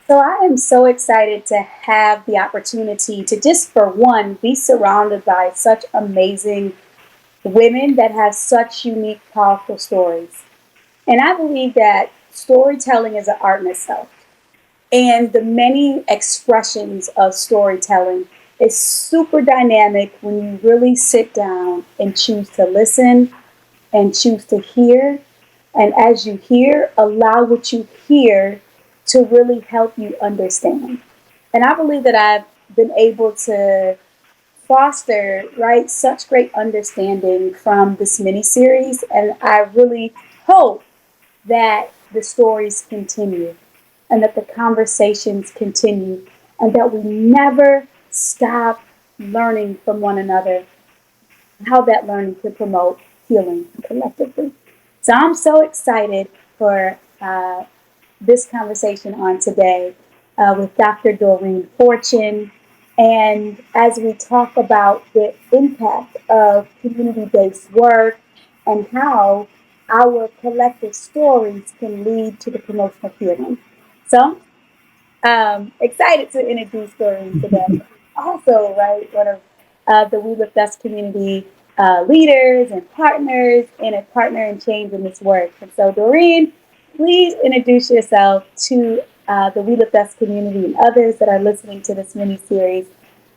So I am so excited to have the opportunity to just for one be surrounded by such amazing women that have such unique, powerful stories. And I believe that storytelling is an art in itself. And the many expressions of storytelling is super dynamic when you really sit down and choose to listen and choose to hear. And as you hear, allow what you hear to really help you understand. And I believe that I've been able to foster, right, such great understanding from this mini series. And I really hope that the stories continue and that the conversations continue and that we never stop learning from one another, how that learning can promote healing collectively. So I'm so excited for this conversation on today with Dr. Doreen Fortune. And as we talk about the impact of community based work and how our collective stories can lead to the promotion of healing. So, excited to introduce Doreen today. Also, right, one of the We Lift Us community leaders and partners, and a partner in change in this work. And so, Doreen, please introduce yourself to the We Lift Us community and others that are listening to this mini series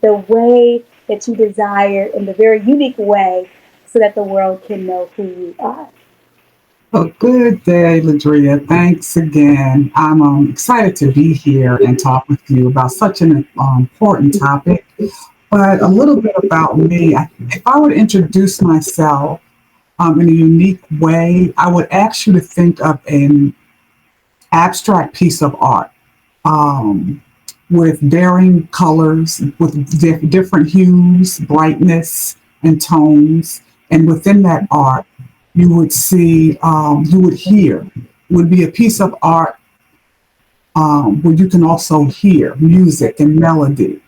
the way that you desire in the very unique way so that the world can know who you are. Well, good day, Ladrea. Thanks again. I'm excited to be here and talk with you about such an important topic. But a little bit about me. If I were to introduce myself in a unique way, I would ask you to think of an abstract piece of art um, with varying colors, with different hues, brightness, and tones. And within that art, you would see, you would hear, would be a piece of art where you can also hear music and melody.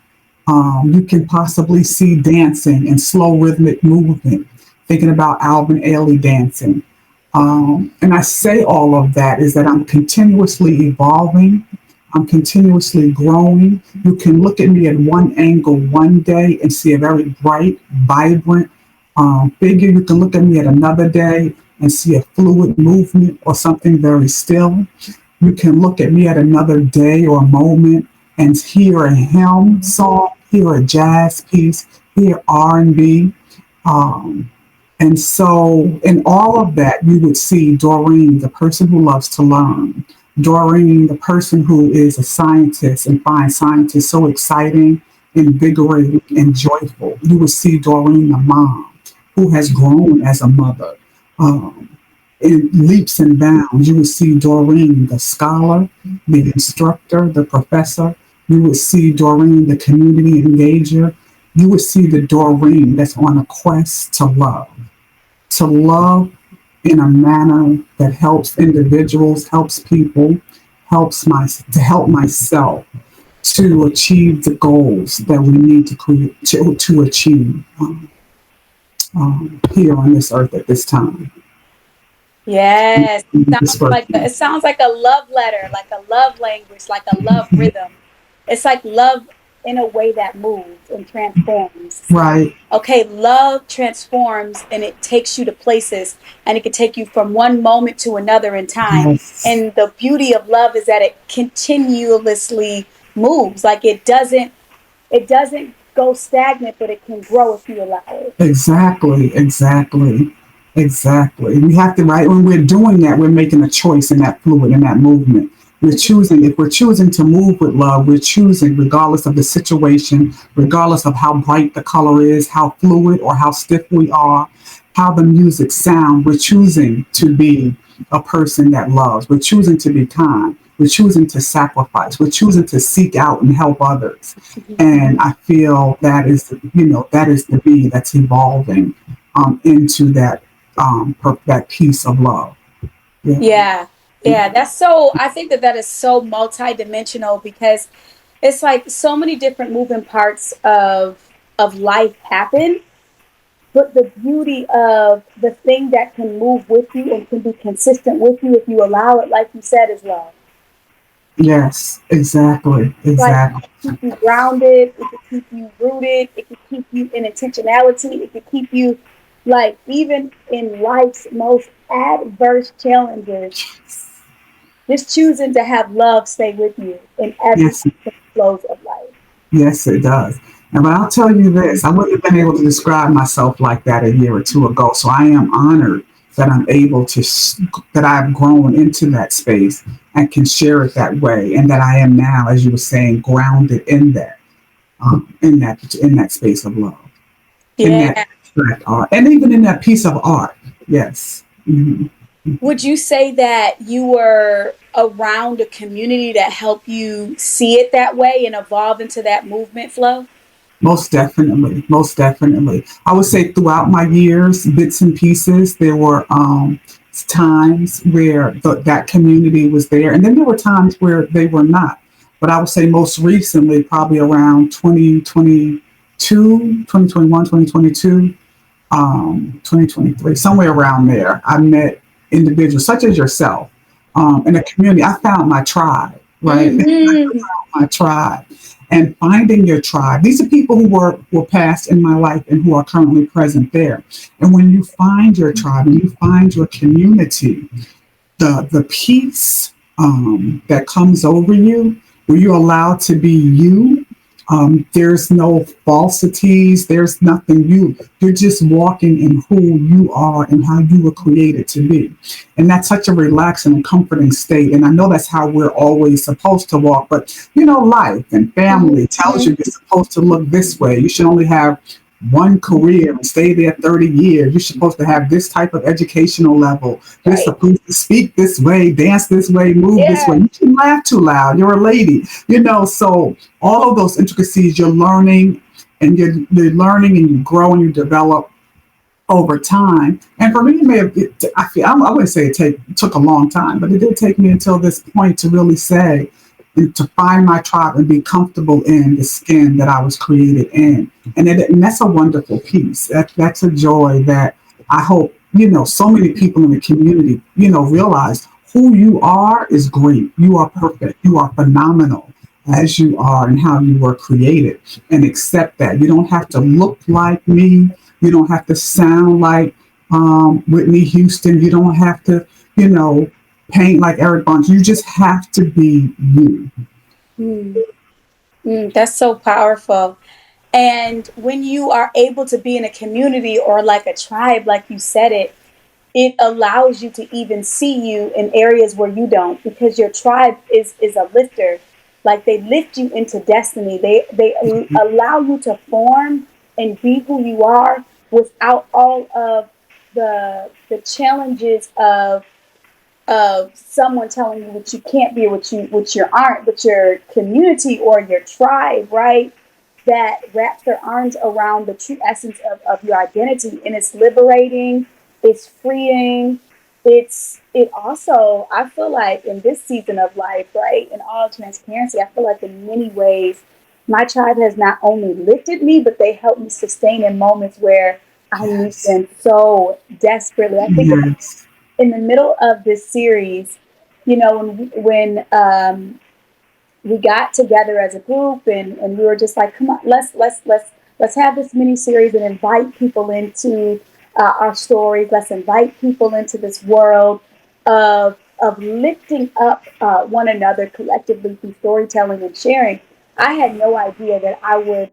You can possibly see dancing and slow rhythmic movement, thinking about Alvin Ailey dancing. And I say all of that is that I'm continuously evolving. I'm continuously growing. You can look at me at one angle one day and see a very bright, vibrant figure. You can look at me at another day and see a fluid movement or something very still. You can look at me at another day or moment and hear a hymn song, hear a jazz piece, hear R&B. Um, and so, in all of that, you would see Doreen, the person who loves to learn. Doreen, the person who is a scientist and finds scientists so exciting, invigorating, and joyful. You would see Doreen, the mom, who has grown as a mother. Um, in leaps and bounds, you would see Doreen, the scholar, the instructor, the professor. You would see Doreen, the community engager. You would see the Doreen that's on a quest to love in a manner that helps individuals, helps people, to help myself to achieve the goals that we need to create to achieve here on this earth at this time. Yes, This it birthday. sounds like a love letter, like a love language, like a love rhythm. It's like love in a way that moves and transforms. It's like, Right. okay, love transforms and it takes you to places and it can take you from one moment to another in time. Yes. And the beauty of love is that it continuously moves. Like it doesn't go stagnant, but it can grow if you allow it. Exactly. Exactly. Exactly. We have to, right, when we're doing that, we're making a choice in that fluid, in that movement. We're choosing, if we're choosing to move with love, we're choosing, regardless of the situation, regardless of how bright the color is, how fluid or how stiff we are, how the music sounds, we're choosing to be a person that loves. We're choosing to be kind. We're choosing to sacrifice. We're choosing to seek out and help others. And I feel that is, that is the me that's evolving into that piece of love. Yeah. Yeah. Yeah, that's so I think that that is so multidimensional because it's like so many different moving parts of life happen, but the beauty of the thing that can move with you and can be consistent with you if you allow it, like you said, is love. Yes, exactly, Like, exactly. keep you grounded, it could keep you rooted, it could keep you in intentionality, it could keep you, like, even in life's most adverse challenges, just choosing to have love stay with you in every Yes, flows of life. yes, it does. And but I'll tell you this, I wouldn't have been able to describe myself like that a year or two ago. So I am honored that I'm able to, that I've grown into that space and can share it that way. And that I am now, as you were saying, grounded in that space of love, in that Yeah. abstract art, and even in that piece of art. Yes. Mhm. Would you say that you were around a community that helped you see it that way and evolve into that movement flow? Most definitely, most definitely. I would say throughout my years, bits and pieces, there were times where that community was there, and then there were times where they were not. But I would say most recently, probably around 2022, 2021, 2022, 2023, somewhere around there, I met individuals such as yourself in a community. I found my tribe, right? Mm-hmm. My tribe, and finding your tribe. These are people who were past in my life and who are currently present there. And when you find your tribe and you find your community, the peace that comes over you, where you're allowed to be you. There's no falsities. There's nothing you're just walking in who you are and how you were created to be. And that's such a relaxing and comforting state. And I know that's how we're always supposed to walk. But life and family tells you you're supposed to look this way. You should only have one career and stay there 30 years. You're supposed to have this type of educational level. You're Right. supposed to speak this way, dance this way, move this way. Yeah. You shouldn't laugh too loud. You're a lady. So all of those intricacies you're learning, and you're learning and you grow and you develop over time. And for me, it may have, I wouldn't say took a long time, but it did take me until this point to really say, and to find my tribe and be comfortable in the skin that I was created in. And that's a wonderful piece. That's a joy that I hope, so many people in the community, realize who you are is great. You are perfect. You are phenomenal as you are and how you were created, and accept that. You don't have to look like me. You don't have to sound like Whitney Houston. You don't have to, you know, paint like Eric Barnes. You just have to be you. Mm. That's so powerful. And when you are able to be in a community or like a tribe, like you said it allows you to even see you in areas where you don't, because your tribe is a lifter. Like, they lift you into destiny. They allow you to form and be who you are without all of the challenges of someone telling you what you can't be, what you aren't, but your community or your tribe, right? That wraps their arms around the true essence of your identity, and it's liberating, it's freeing, it also, I feel like in this season of life, right? In all transparency, I feel like in many ways my tribe has not only lifted me, but they helped me sustain in moments where I need Yes. them so desperately. I think about Yes. in the middle of this series, when we got together as a group, and we were just like, come on, let's have this mini series and invite people into our stories. Let's invite people into this world of lifting up one another collectively through storytelling and sharing. I had no idea that I would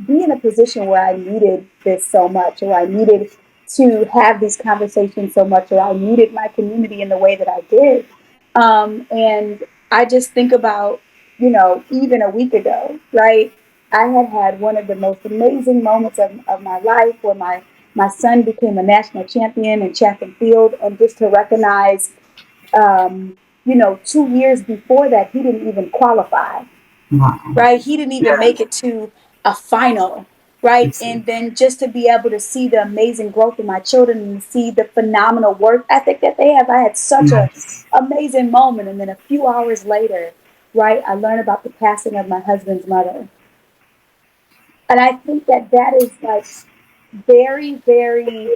be in a position where I needed this so much, or I needed to have these conversations so much, or I needed my community in the way that I did. And I just think about, even a week ago, right? I had one of the most amazing moments of my life where my son became a national champion in track and field, and just to recognize, 2 years before that, he didn't even qualify, Wow. right? He didn't even make Yes. it to a final, right? It's, And then just to be able to see the amazing growth of my children and see the phenomenal work ethic that they have, I had such a yes. amazing moment. And then a few hours later, right, I learned about the passing of my husband's mother. And I think that is like very, very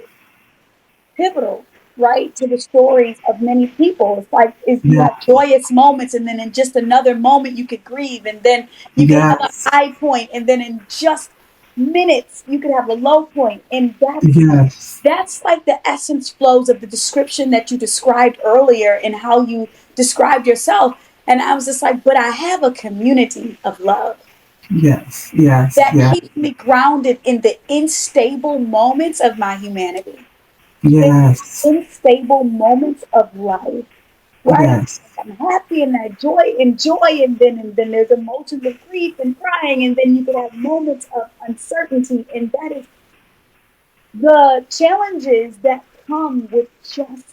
pivotal, right, to the stories of many people. It's like you Yeah. have joyous moments, and then in just another moment you could grieve, and then you could have a Yes. high point, and then in just minutes you could have a low point, and Yes. that's like the essence flows of the description that you described earlier and how you described yourself. And I was just like, but I have a community of love Yes. Yes. that Yes. keeps me grounded in the unstable moments of my humanity, in Yes. unstable moments of life, right? Yes. I'm happy in that joy, and then there's emotions of grief and crying, and then you can have moments of uncertainty, and that is the challenges that come with just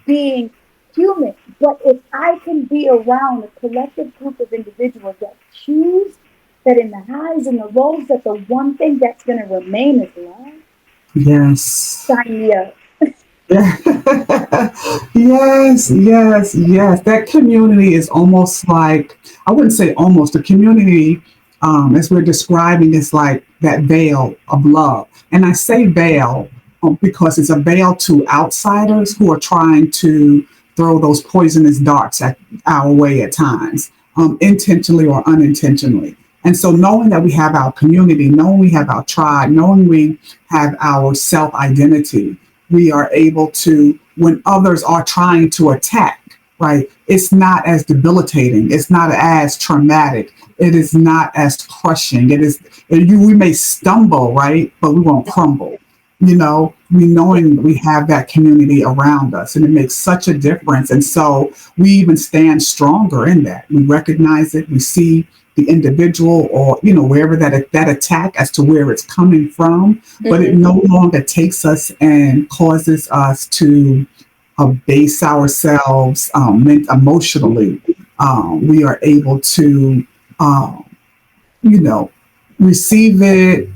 being human. But if I can be around a collective group of individuals that choose that in the highs and the lows, that the one thing that's going to remain is love, Yes. sign me up. Yeah. Yes, yes, yes. That community is almost like, I wouldn't say almost, the community, as we're describing, is like that veil of love. And I say veil because it's a veil to outsiders who are trying to throw those poisonous darts at our way at times, intentionally or unintentionally. And so, knowing that we have our community, knowing we have our tribe, knowing we have our self identity, we are able to, when others are trying to attack, right? It's not as debilitating. It's not as traumatic. It is not as crushing. It is, we may stumble, right? But we won't crumble. We knowing we have that community around us, and it makes such a difference. And so we even stand stronger in that. We recognize it. We see the individual, or wherever that attack, as to where it's coming from, but it Mm-hmm. no longer takes us and causes us to abase ourselves emotionally. We are able to, um, you know, receive it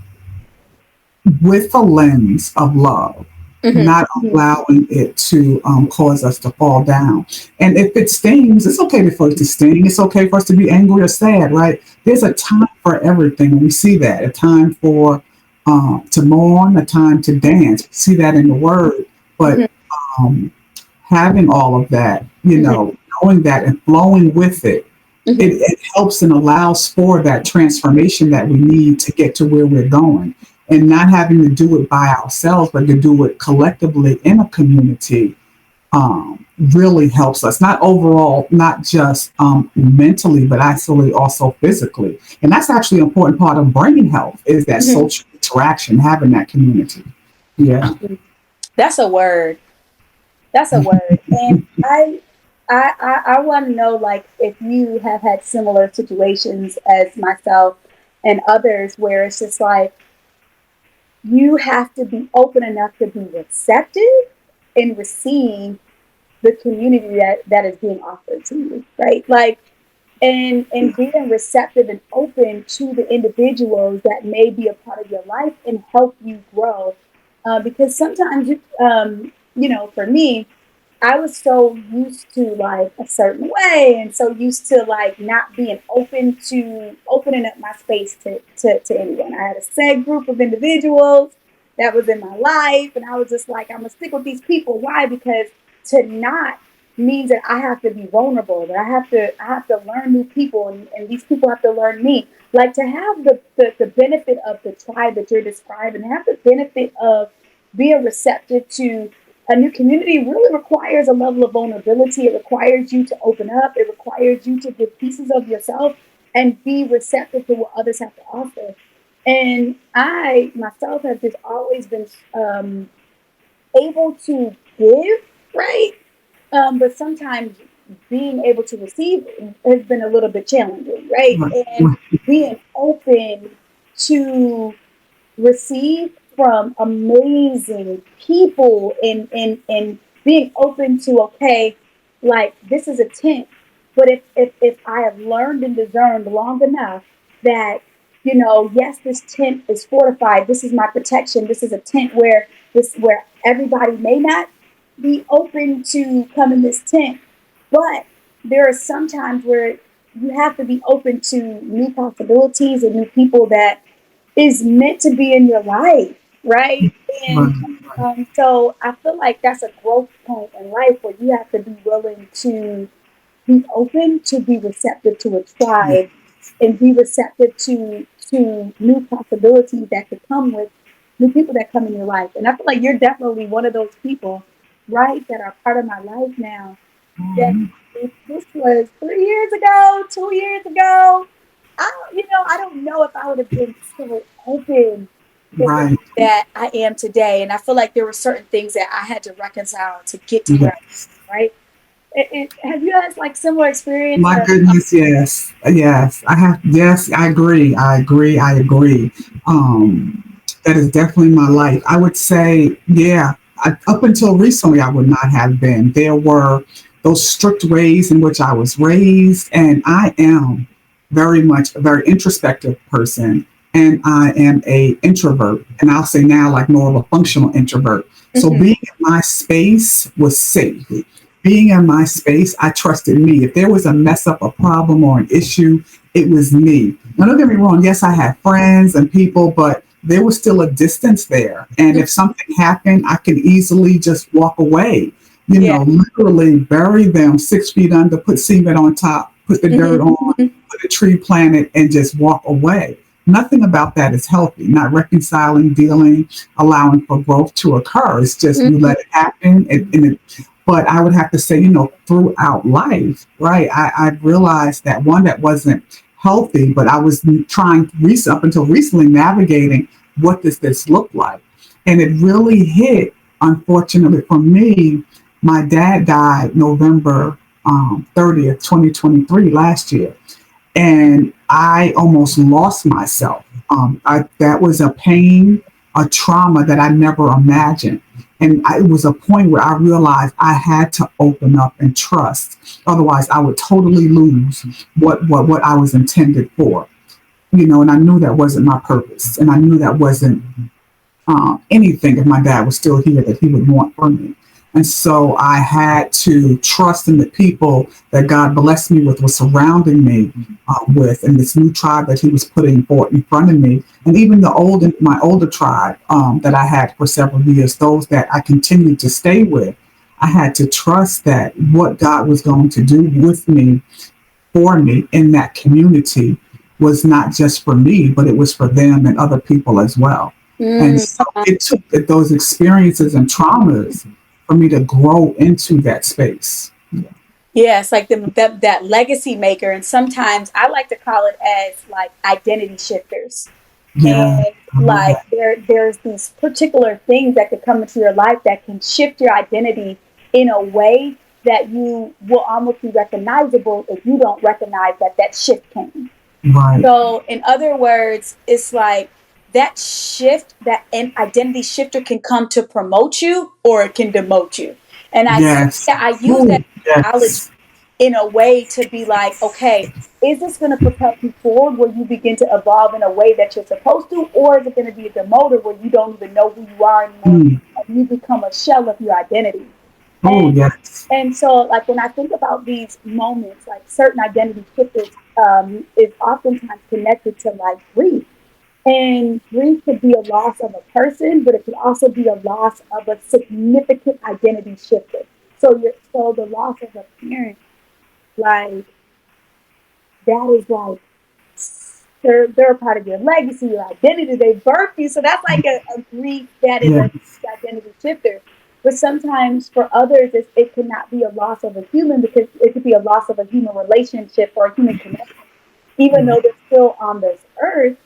with a lens of love, Mm-hmm. not allowing it to cause us to fall down. And if it stings, it's okay for it to sting. It's okay for us to be angry or sad, right? There's a time for everything. And we see that a time for to mourn, a time to dance. We see that in the word. But Mm-hmm. um, having all of that, Mm-hmm. knowing that and flowing with it, Mm-hmm. it helps and allows for that transformation that we need to get to where we're going. And not having to do it by ourselves, but to do it collectively in a community, really helps us. Not overall, not just mentally, but actually also physically. And that's actually an important part of brain health, is that Mm-hmm. social interaction, having that community. Yeah. Mm-hmm. That's a word. That's a word. And I want to know, like, if you have had similar situations as myself and others where it's just like you have to be open enough to be receptive and receive the community that is being offered to you, right? Like, and being receptive and open to the individuals that may be a part of your life and help you grow. Because sometimes, for me, I was so used to like a certain way, and so used to like not being open to opening up my space to anyone. I had a set group of individuals that was in my life, and I was just like, I'm gonna stick with these people. Why? Because to not means that I have to be vulnerable, that I have to learn new people, and these people have to learn me. Like, to have the benefit of the tribe that you're describing, have the benefit of being receptive to a new community really requires a level of vulnerability. It requires you to open up. It requires you to give pieces of yourself and be receptive to what others have to offer. And I myself have just always been able to give, right? But sometimes being able to receive has been a little bit challenging, right? Right. And being open to receive from amazing people, and being open to, okay, like, this is a tent, but if I have learned and discerned long enough that, yes, this tent is fortified, this is my protection, this is a tent where everybody may not be open to come in this tent, but there are some times where you have to be open to new possibilities and new people that is meant to be in your life, right? And Right. So I feel like that's a growth point in life where you have to be willing to be open, to be receptive to a Yeah. tribe, and be receptive to new possibilities that could come with new people that come in your life. And I feel like you're definitely one of those people, right, that are part of my life now. That if this was 3 years ago, 2 years ago, I don't know if I would have been so open in the way Right. that I am today. And I feel like there were certain things that I had to reconcile to get to where Yes. I am, right? Have you had like similar experience My of goodness, yes, yes. I have. Yes, I agree. I agree. I agree. That is definitely my life. I would say, yeah. Up until recently, I would not have been. There were those strict ways in which I was raised, and I am very much a very introspective person, and I am a introvert, and I'll say now like more of a functional introvert. So Mhm. being in my space was safe. Being in my space, I trusted me. If there was a mess up, a problem, or an issue, it was me. Now, don't get me wrong. Yes, I had friends and people, but there was still a distance there. And if something happened, I could easily just walk away. Yeah. Literally bury them 6 feet under, put cement on top, put the dirt on, Mhm. put a tree planted, and just walk away. Nothing about that is healthy. Not reconciling, dealing, allowing for growth to occur. It's just you Mhm. let it happen, but I would have to say, throughout life, right? I realized that one that wasn't healthy, but I was trying up until recently navigating what does this look like, and it really hit. Unfortunately for me, my dad died November 30th, 2023, last year, and I almost lost myself. That was a pain, a trauma that I never imagined. And it was a point where I realized I had to open up and trust. Otherwise, I would totally lose what I was intended for. And I knew that wasn't my purpose. And I knew that wasn't anything, if my dad was still here, that he would want from me. And so I had to trust in the people that God blessed me with, was surrounding me with, and this new tribe that He was putting forth in front of me, and even my older tribe that I had for several years, those that I continued to stay with. I had to trust that what God was going to do with me, for me in that community, was not just for me, but it was for them and other people as well. And Mm. so it took those experiences and traumas for me to grow into that space. Yeah, it's like that legacy maker, and sometimes I like to call it as like identity shifters. Yeah, And I love like that. there's these particular things that could come into your life that can shift your identity in a way that you will almost be recognizable if you don't recognize that shift came. Right. So, in other words, it's like that shift, that an identity shifter can come to promote you or it can demote you. And Yes. I use that Ooh, analogy yes. in a way to be like, okay, is this going to propel you forward where you begin to evolve in a way that you're supposed to, or is it going to be a demoter where you don't even know who you are anymore Mm. and you become a shell of your identity? Oh, And yes. and so, like when I think about these moments, like certain identity shifters is oftentimes connected to like grief. And grief could be a loss of a person, but it could also be a loss of a significant identity shifter. So the loss of a parent, like that is like they're a part of your legacy, your identity. They birthed you, so that's like a grief that is a Yes. identity shifter. But sometimes for others, it cannot be a loss of a human because it could be a loss of a human relationship or a human connection. Even though they're still on this earth,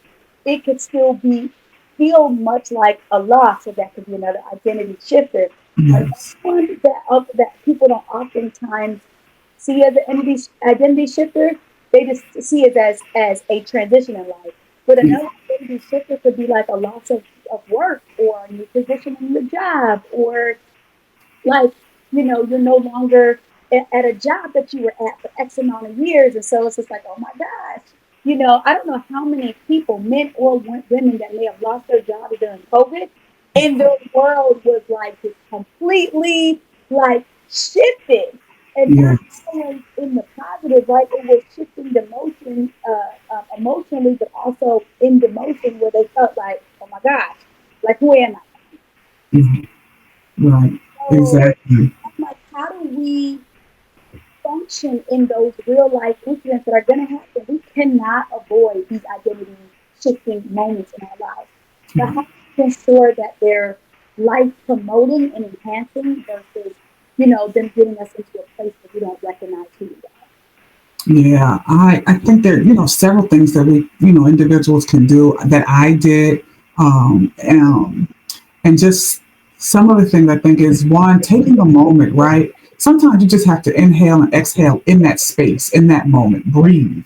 it could still be feel much like a loss, so that could be another identity shifter. Another Yes. one that people don't oftentimes see as an identity shifter, they just see it as a transition in life. But another identity shifter could be like a loss of work or a new position in your job, or like you're no longer at a job that you were at for X amount of years, and so it's just like, oh my gosh, I don't know how many people, men or women, that may have lost their jobs during COVID, and their world was like just completely like shifted, and not Yes. always in the positive, right? It was shifting the motion emotionally, but also in the motion where they felt like, oh my gosh, like who am I? Mhm. Right. So Exactly. I'm like, how do we function in those real life incidents that are going to happen? We cannot avoid these identity shifting moments in our lives. But how do we ensure that they're life promoting and enhancing versus, them getting us into a place where we don't recognize who we are? Yeah, I think there, several things that we, individuals can do that I did. Um, um, and just some of the things I think is one, taking a moment, right? Sometimes you just have to inhale and exhale in that space, in that moment, breathe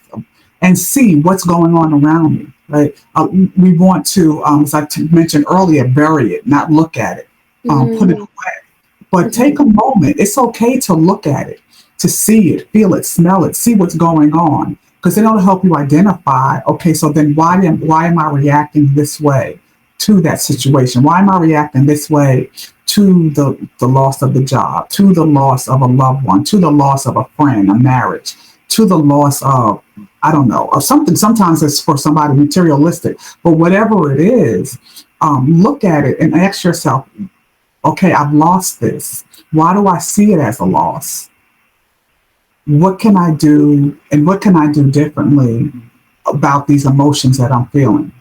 and see what's going on around me, right? We want to, as mentioned earlier, bury it, not look at it, put it Mm-hmm. away. But Mm-hmm. take a moment. It's okay to look at it, to see it, feel it, smell it, see what's going on, because it'll help you identify. Okay, so then why am I reacting this way to that situation? Why am I reacting this way to the loss of the job, to the loss of a loved one, to the loss of a friend, a marriage, to the loss of I don't know of something. Sometimes it's for somebody materialistic, but whatever it is, look at it and ask yourself, okay, I've lost this. Why do I see it as a loss? What can I do and what can I do differently about these emotions that I'm feeling?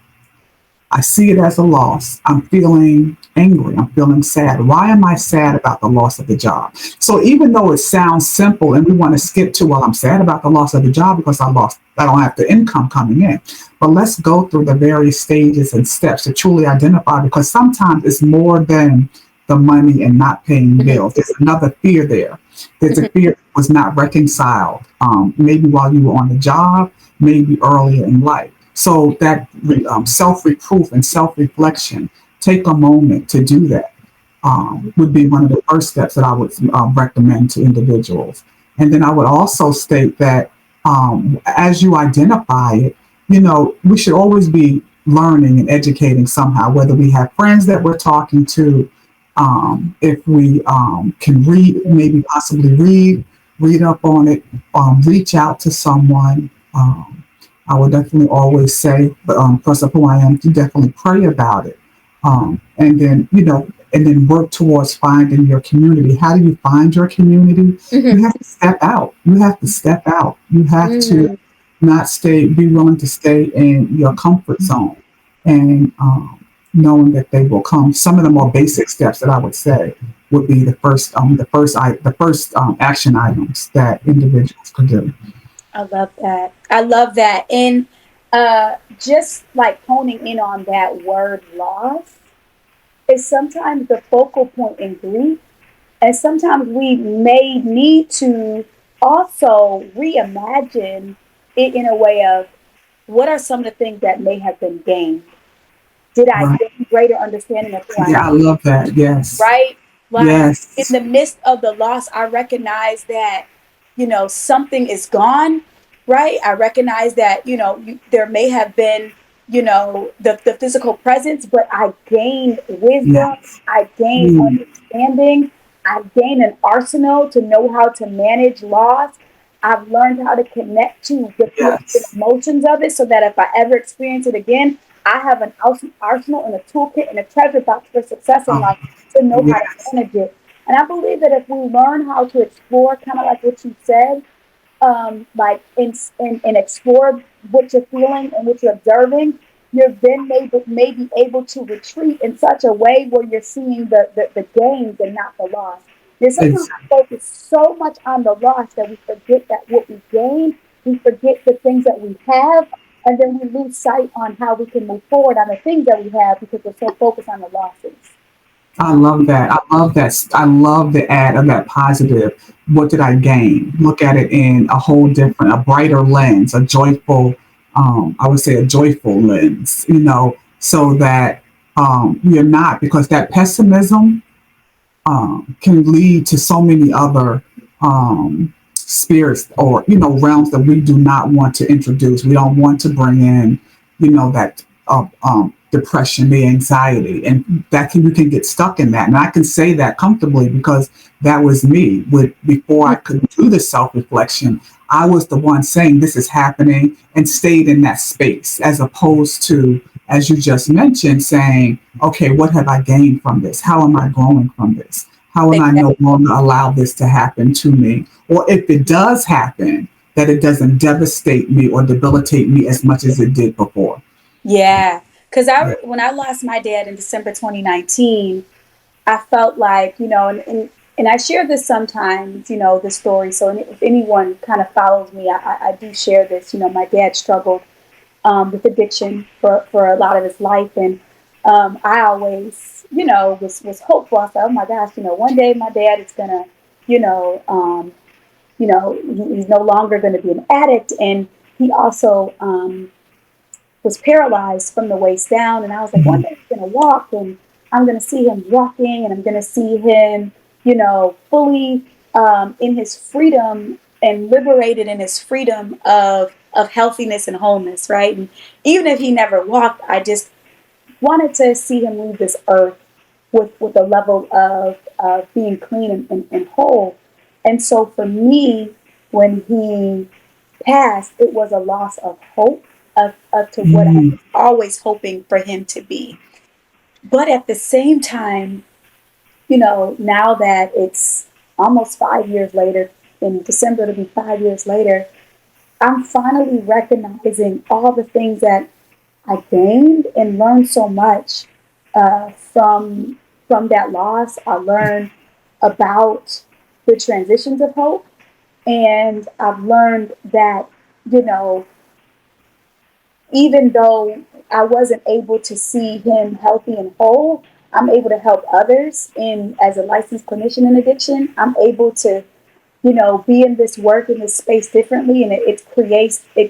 I see it as a loss. I'm feeling angry. I'm feeling sad. Why am I sad about the loss of the job? So even though it sounds simple and we want to skip to, well, I'm sad about the loss of the job because I don't have the income coming in. But let's go through the various stages and steps to truly identify because sometimes it's more than the money and not paying Mm-hmm. bills. There's another fear there. There's a Mm-hmm. fear that was not reconciled, maybe while you were on the job, maybe earlier in life. So that self reproof and self reflection, take a moment to do that would be one of the first steps that I would recommend to individuals. And then I would also state that as you identify it, we should always be learning and educating somehow, whether we have friends that we're talking to, if we can read, maybe possibly read up on it, reach out to someone. I would definitely always say, because of who I am, to definitely pray about it. And then, and then work towards finding your community. How do you find your community? You have to step out. You have to step out. You have to Mm-hmm. not be willing to stay in your comfort zone and knowing that they will come. Some of the more basic steps that I would say would be the first action items that individuals could do. I love that. I love that. And just like honing in on that word loss is sometimes the focal point in grief. And sometimes we may need to also reimagine it in a way of what are some of the things that may have been gained? Did I Right. gain greater understanding of who I Yeah, I am? love that. Yes. Right? Like in Yes. the midst of the loss, I recognize that, something is gone, right? I recognize that, there may have been, the physical presence, but I gained wisdom, Yes. I gained Mm. understanding, I gained an arsenal to know how to manage loss. I've learned how to connect to the feelings and Yes. emotions of it so that if I ever experience it again, I have an arsenal and a toolkit and a treasure box for success in Oh, life to know how to yes. manage it. And I believe that if we learn how to explore, kind of like what you said, like and explore what you're feeling and what you're observing, you're then may be able to retreat in such a way where you're seeing the gains and not the loss. There's sometimes Exactly. we focus so much on the loss that we forget that what we gain, we forget the things that we have, and then we lose sight on how we can move forward on the things that we have because we're so focused on the losses. I love that. I love that. I love the add of that positive. What did I gain? Look at it in a whole different, a brighter lens, a joyful, I would say a joyful lens, so that you're not, because that pessimism can lead to so many other spirits or realms that we do not want to introduce. We don't want to bring in, that depression, the anxiety, and that you can get stuck in that. And I can say that comfortably because that was me. With before I could do the self reflection, I was the one saying this is happening and stayed in that space as opposed to as you just mentioned, saying, okay, what have I gained from this? How am I growing from this? How will I no Exactly. longer allow this to happen to me? Or if it does happen, that it doesn't devastate me or debilitate me as much as it did before. Yeah. Because Yeah. when I lost my dad in December 2019, I felt like, and I share this sometimes, the story. So if anyone kind of follows me, I do share this. My dad struggled with addiction for a lot of his life. And I always, was hopeful. I thought, oh my gosh, one day my dad is going to, you know, um, he's no longer going to be an addict. And he also was paralyzed from the waist down. And I was like, one Mhm. day he's going to walk and I'm going to see him walking and I'm going to see him, fully in his freedom and liberated in his freedom of healthiness and wholeness, right? And even if he never walked, I just wanted to see him leave this earth with a level of being clean and whole. And so for me, when he passed, it was a loss of hope of to what I Mhm. was always hoping for him to be. But at the same time, now that it's almost 5 years later, in December it'll be 5 years later, I'm finally recognizing all the things that I gained and learned so much from that loss. I learned about the transitions of hope, and I've learned that you know even though I wasn't able to see him healthy and whole, I'm able to help others. In as a licensed clinician in addiction, I'm able to be in this work in this space differently, and it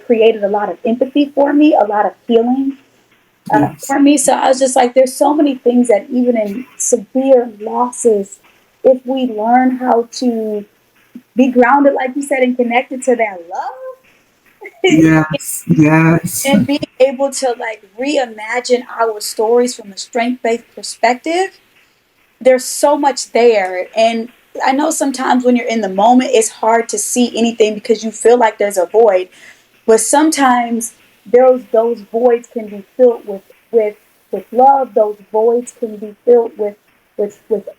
created a lot of empathy for me, a lot of healing Yes. for me. So I was just like, there's so many things that even in severe losses, if we learn how to be grounded, like you said, and connected to that love, Yes. Yes. and being able to like reimagine our stories from a strength-based perspective, there's so much there. And I know sometimes when you're in the moment, it's hard to see anything because you feel like there's a void. But sometimes those voids can be filled with love. Those voids can be filled with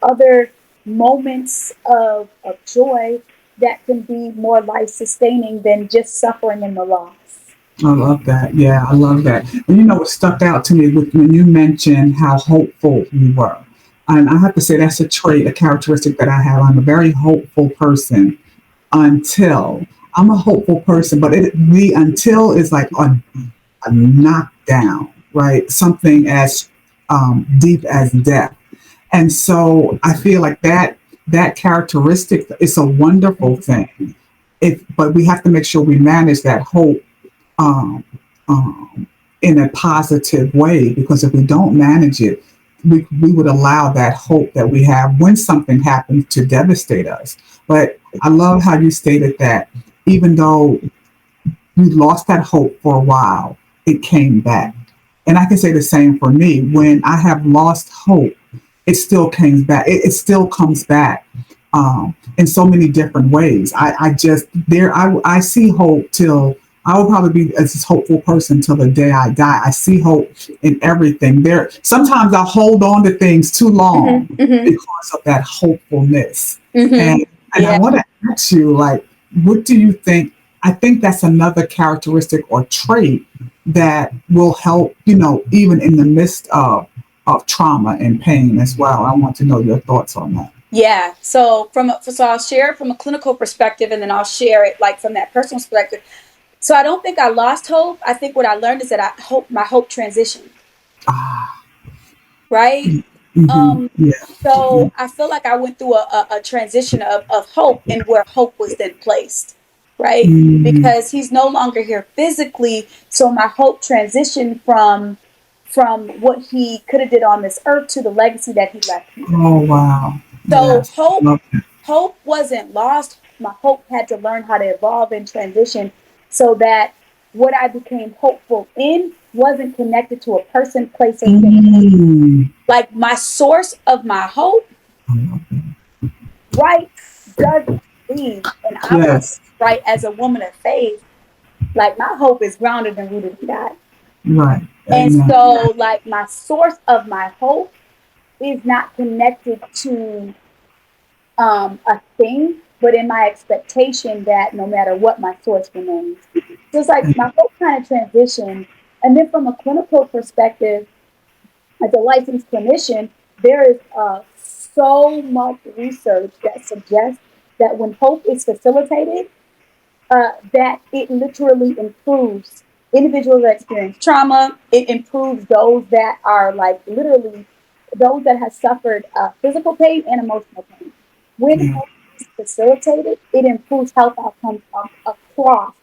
other moments of joy that can be more life sustaining than just suffering in the loss. I love that. Yeah, I love that. And you know what stuck out to me when you mentioned how hopeful you were. And I have to say that's a trait, a characteristic that I have. I'm a very hopeful person until I'm a hopeful person, but the until is like a knockdown, right? Something as deep as death. And so I feel like that characteristic is a wonderful thing. But we have to make sure we manage that hope um, um, in a positive way, because if we don't manage it, we would allow that hope that we have when something happens to devastate us. But I love how you stated that even though you lost that hope for a while, it came back. And I can say the same for me. When I have lost hope, it still comes back. It still comes back in so many different ways. I just there. I see hope till I will probably be as this hopeful person till the day I die. I see hope in everything. There sometimes I hold on to things too Hmm. long Hmm. because of that hopefulness. Hmm. And I Yeah. want to ask you, like, what do you think? I think that's another characteristic or trait that will help, even in the midst of trauma and pain as well. I want to know your thoughts on that. Yeah. So I'll share it from a clinical perspective, and then I'll share it like from that personal perspective. So I don't think I lost hope. I think what I learned is that my hope transitioned, Ah, right? yeah. So I feel like I went through a transition of hope and where hope was then placed, right? Mm, Because he's no longer here physically. So my hope transitioned from what he could have did on this earth to the legacy that he left here. oh, wow. So Yes. Love it. hope wasn't lost. My hope had to learn how to evolve and transition so that what I became hopeful in wasn't connected to a person, place, or thing. Mm, Like my source of my hope, I love it. right, does leave and operate, Yes. right, as a woman of faith. Like my hope is grounded and rooted in God. Right. And Amen. so, like, my source of my hope is not connected to a thing, but in my expectation that no matter what, my source remains. So it's like my whole kind of transition. And then from a clinical perspective, as a licensed clinician, there is so much research that suggests that when hope is facilitated, that it literally improves individuals that experience trauma. It improves those that are like literally those that have suffered physical pain and emotional pain. When Yeah. health is facilitated, it improves health outcomes across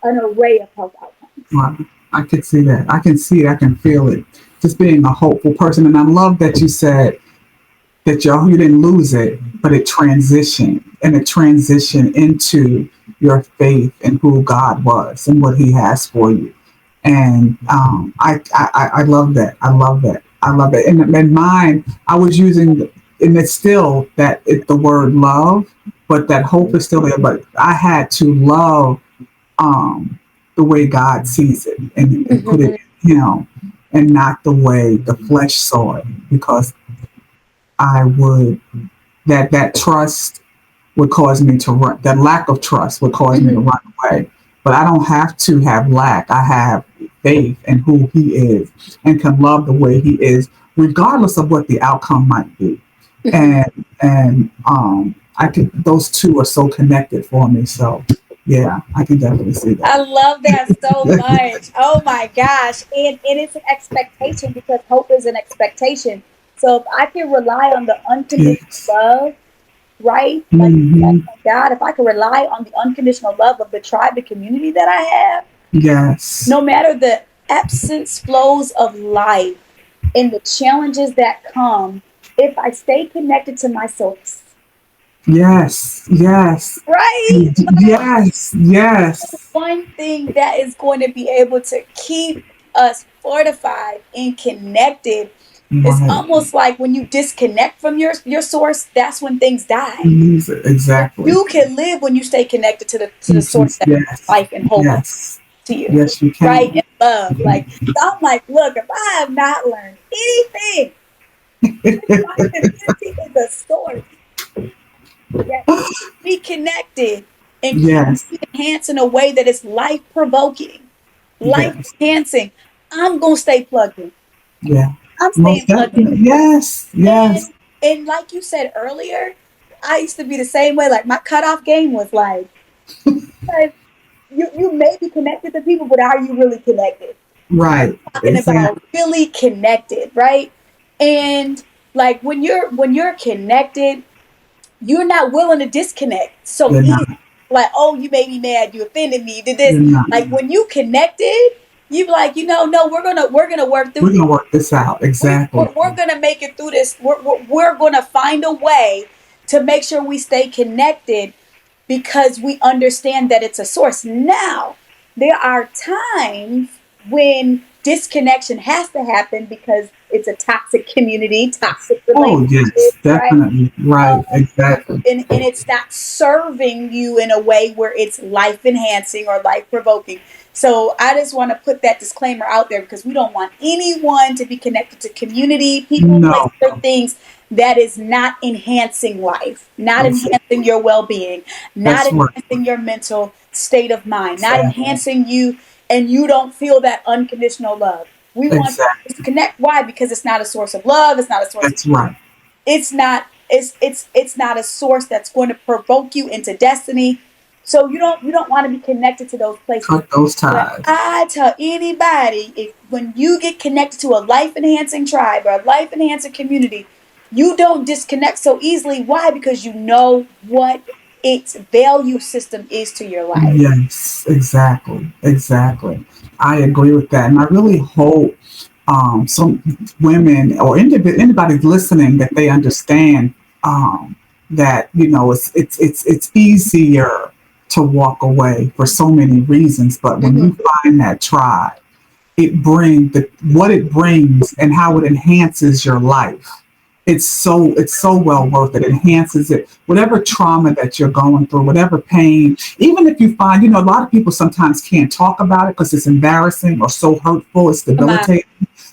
an array of health outcomes. Wow. I could see that. I can see it. I can feel it. Just being a hopeful person. And I love that you said that you didn't lose it, but it transitioned, and it transitioned into your faith in who God was and what He has for you. And I love that. I love that. I love it. And in mine, I was using, and it's still that it's the word love, but that hope is still there. But I had to love um, the way God sees it, and put it Mm-hmm. in Him, and not the way the flesh saw it, because I would that trust would cause me to run. That lack of trust would cause me to Mm-hmm. run away. But I don't have to have lack. I have faith in who He is, and can love the way He is, regardless of what the outcome might be. Mm-hmm. And I could, those two are so connected for me. So yeah, I can definitely see I that. love that so much. Oh my gosh. And it's an expectation because hope is an expectation. So if I can rely on the unconditional Yes. love, right? Like Hmm. God, if I can rely on the unconditional love of the tribe, the community that I have, Yes. no matter the absence flows of life and the challenges that come, if I stay connected to my source, Yes. Yes. right? Like Yes. Yes. one thing that is going to be able to keep us fortified and connected is Right. almost like when you disconnect from your source, that's when things die. Use it. Exactly. You can live when you stay connected to the source Yes. that is Yes. life and hope Yes. to you, Yes, you right? can. And love. Like, so I'm like, look, if I have not learned anything, my community is a source that keeps me connected and keeps Yes. me enhanced in a way that is life provoking, life Yes. enhancing. I'm gonna stay plugged in. Yeah. I'm Most staying plugged in. definitely. Yes. Yes. And like you said earlier, I used to be the same way. Like my cutoff game was like you may be connected to people, but are you really connected? Right. Talking about Exactly. really connected, right? And like when you're connected, you're not willing to disconnect so You're easy. not. Like, oh, you made me mad, you offended me, you did this. You're not. Like when you connected, you be like, no, we're gonna work through We're this. gonna work this out. we, Exactly. we're going to make it through this. We're going to find a way to make sure we stay connected because we understand that it's a source. Now, there are times when disconnection has to happen because it's a toxic community, toxic Oh yes, relationship, right? definitely. Right. Exactly. And it's not serving you in a way where it's life enhancing or life provoking. So I just want to put that disclaimer out there because we don't want anyone to be connected to community, people, places, No. or things that is not enhancing life, not That's it. enhancing your well being, not That's right. enhancing your mental state of mind, not Exactly. enhancing you, and you don't feel that unconditional love. We want you to Exactly. disconnect. Why? Because it's not a source of love, it's not a source of That's right. it's not a source that's going to provoke you into destiny. So you don't want to be connected to those places. Cut those But ties. I tell anybody, if when you get connected to a life enhancing tribe or a life enhancing community, you don't disconnect so easily. Why? Because you know what its value system is to your life. Yes, exactly, exactly. I agree with that, and I really hope some women or anybody listening that they understand that it's easier to walk away for so many reasons, but when Mm-hmm. you find that tribe, it brings what it brings and how it enhances your life. it's so well worth it. It enhances it. Whatever trauma that you're going through, whatever pain, even if you find, a lot of people sometimes can't talk about it because it's embarrassing or so hurtful, it's Come on. debilitating.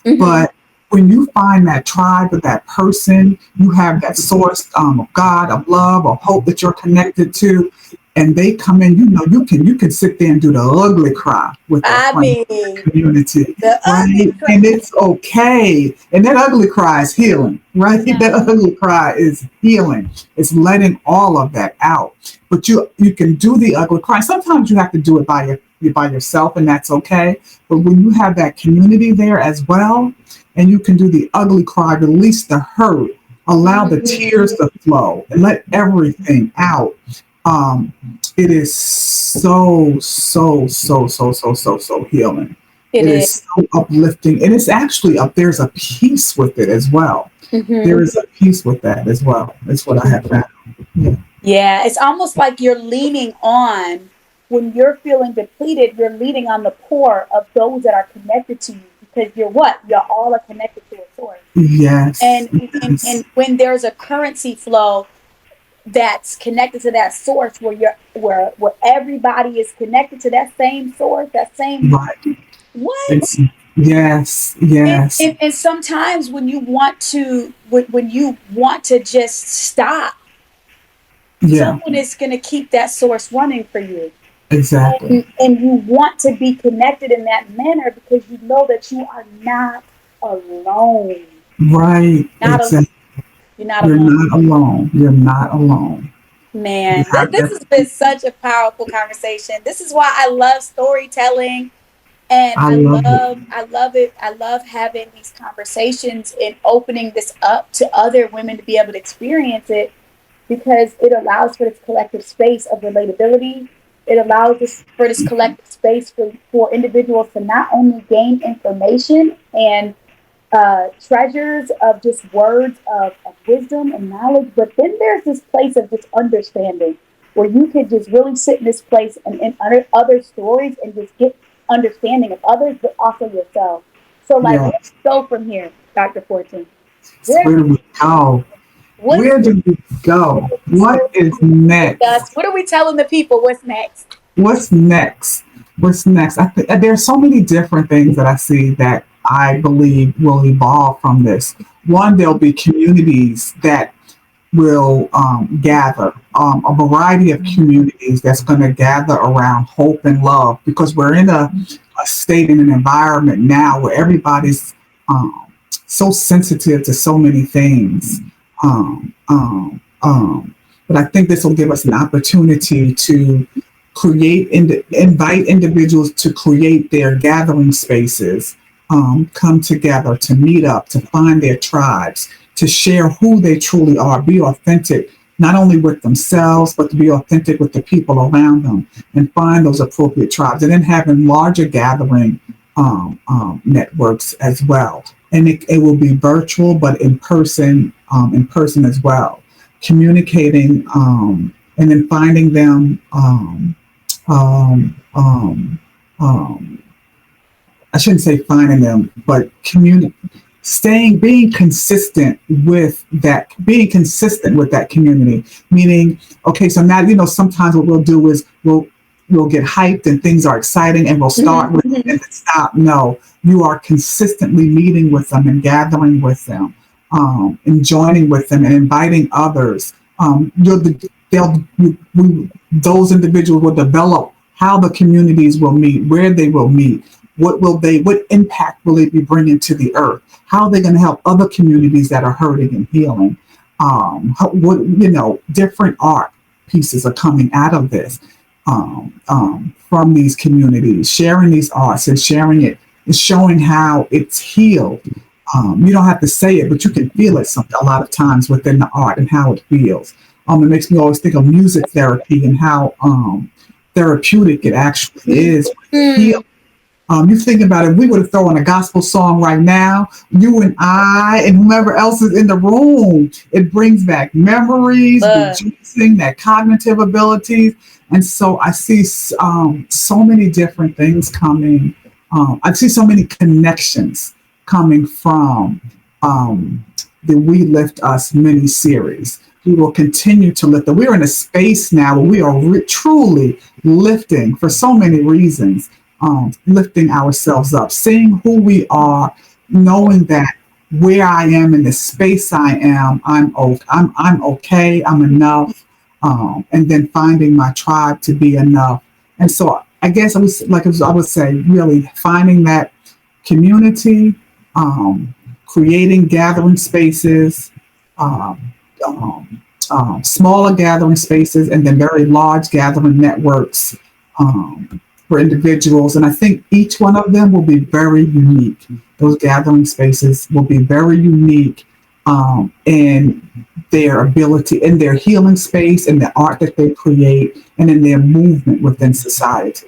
Hmm. But when you find that tribe or that person, you have that source of God, of love, or hope that you're connected to, and they come in, you can sit there and do the ugly cry with that I friend mean, community, the ugly right? cry. And it's okay. And that ugly cry is healing, right? That Yes. ugly cry is healing. It's letting all of that out. But you can do the ugly cry. Sometimes you have to do it by yourself, and that's okay. But when you have that community there as well, and you can do the ugly cry, release the hurt, allow the tears Mhm. to flow, and let everything out. Um, it is so healing. It It is. is so uplifting, and it's actually up. There's a peace with it as well. There Hmm. is a peace with that as well. That's what I have found. Yeah. Yeah, it's almost like you're leaning on when you're feeling depleted. You're leaning on the poor of those that are connected to you because you're what? You're all are connected to a source. Yes. And Yes. when there's a currency flow that's connected to that source where everybody is connected to that same source, that same Right. what? It's yes. And, Yes. and, and sometimes when you want to just stop, Yeah. someone is going to keep that source running for you. Exactly. And you want to be connected in that manner because you know that you are not alone. Right. Not alone. Exactly. You're not You're alone. not alone. You're not alone. You Man, have this that. has been such a powerful conversation. This is why I love storytelling, and I love it. I love it. I love having these conversations and opening this up to other women to be able to experience it because it allows for this collective space of relatability. It allows this for this collective space for individuals to not only gain information and treasures of just words of wisdom and knowledge, but then there's this place of just understanding where you could just really sit in this place and in other stories and just get understanding of others, but also yourself. So, like, where Yes. do we go from here, Dr. Fortune? Where do Where do we go? what's Where do we go? What is next? us? What are we telling the people? What's next? What's next? What's next? There's so many different things that I see that I believe will evolve from this. One, there'll be communities that will gather, a variety of communities that's going to gather around hope and love because we're in a state and an environment now where everybody's so sensitive to so many things. Um, um, um, but I think this will give us an opportunity to invite individuals to create their gathering spaces, come together to meet up, to find their tribes, to share who they truly are, be authentic, not only with themselves, but to be authentic with the people around them and find those appropriate tribes. And then having larger gathering networks as well. And it will be virtual, but in person as well. Communicating and then finding them um, um, um, I shouldn't say finding them, but being consistent with that community. Meaning, okay, so now sometimes what we'll do is we'll get hyped and things are exciting and we'll start with it Mm-hmm. and then stop. No, you are consistently meeting with them and gathering with them, and joining with them and inviting others. Those individuals will develop how the communities will meet, where they will meet, what impact will they be bringing to the earth? How are they going to help other communities that are hurting and healing? Different art pieces are coming out of this, from these communities, sharing these arts and sharing it and showing how it's healed. You don't have to say it, but you can feel it a lot of times within the art and how it feels. It makes me always think of music therapy and how therapeutic it actually is. Mm-hmm. You think about it, we would have thrown a gospel song right now, you and I and whomever else is in the room. It brings back memories, reducing that cognitive abilities. And so I see so many different things coming. I see so many connections coming from um, the We Lift Us mini series. We will continue to lift. We're in a space now where we are truly lifting for so many reasons, lifting ourselves up, seeing who we are, knowing that where I am in the space I am, I'm okay, I'm enough, and then finding my tribe to be enough. And so I guess I would say, really finding that community, creating gathering spaces, um, um, smaller gathering spaces, and then very large gathering networks for individuals. And I think each one of them will be very unique. Those gathering spaces will be very unique in their ability, in their healing space, in the art that they create, and in their movement within society.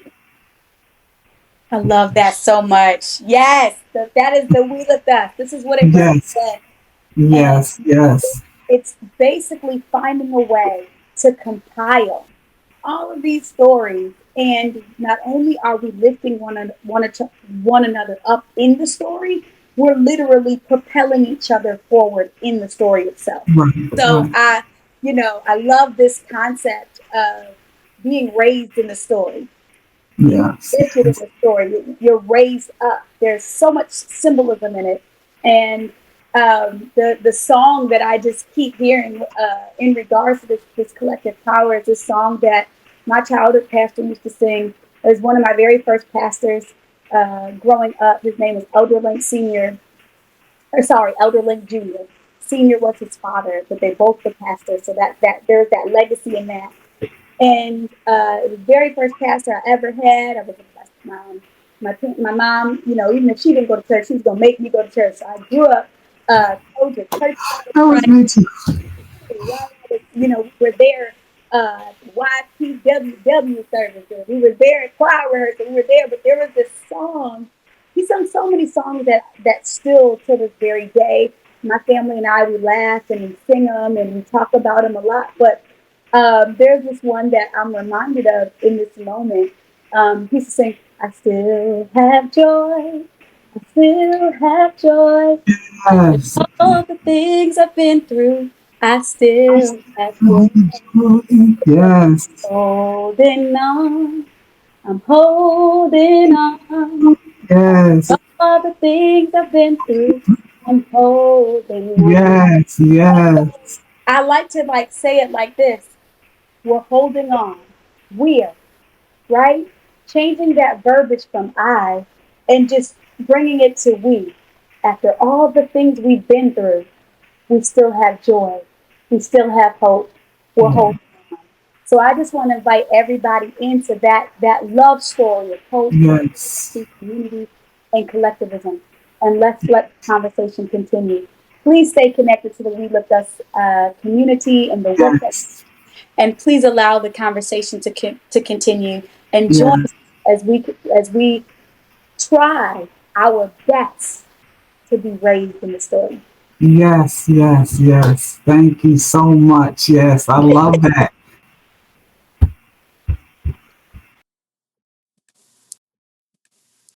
I love that so much. Yes, that is the We Lift Us. This is what it Yes, represents. And yes, yes, it's basically finding a way to compile all of these stories. And not only are we lifting one another up in the story, we're literally propelling each other forward in the story itself. right, So right. I love this concept of being raised in the story, being Yes, lifted in the story. You're raised up. There's so much symbolism in it, and the song that I just keep hearing in regards to this collective power is this song that my childhood pastor used to sing. It was one of my very first pastors growing up. His name was Elder Link Senior, or sorry, Elder Link Junior. Senior was his father, but they both were pastors. So that there's that legacy in that. And the very first pastor I ever had, I was a blessed mom. My mom, even if she didn't go to church, she was gonna make me go to church. So I grew up told your church that was me too. while I was, we were there YPWW services. We were there at choir rehearsal. We were there, but there was this song. He sung so many songs that still to this very day, my family and I, we laugh and we sing them and we talk about them a lot. But there's this one that I'm reminded of in this moment. He used to sing, "I still have joy. I still have joy. Yes, All the things I've been through, I still have joy. yes, Holding on, I'm holding on. yes, All the things I've been through, I'm holding on." yes, yes, I like to say it like this: we're holding on. We're right, changing that verbiage from I and just bringing it to we. After all the things we've been through, we still have joy. We still have hope. We're holding. So I just want to invite everybody into that love story of hope, yes, community, and collectivism. And let's let the conversation continue. Please stay connected to the We Lift Us community and the work that, yes, and please allow the conversation to continue. And join yes, us as we try our best to be raised in the story. yes, yes, yes. Thank you so much. Yes, I love that.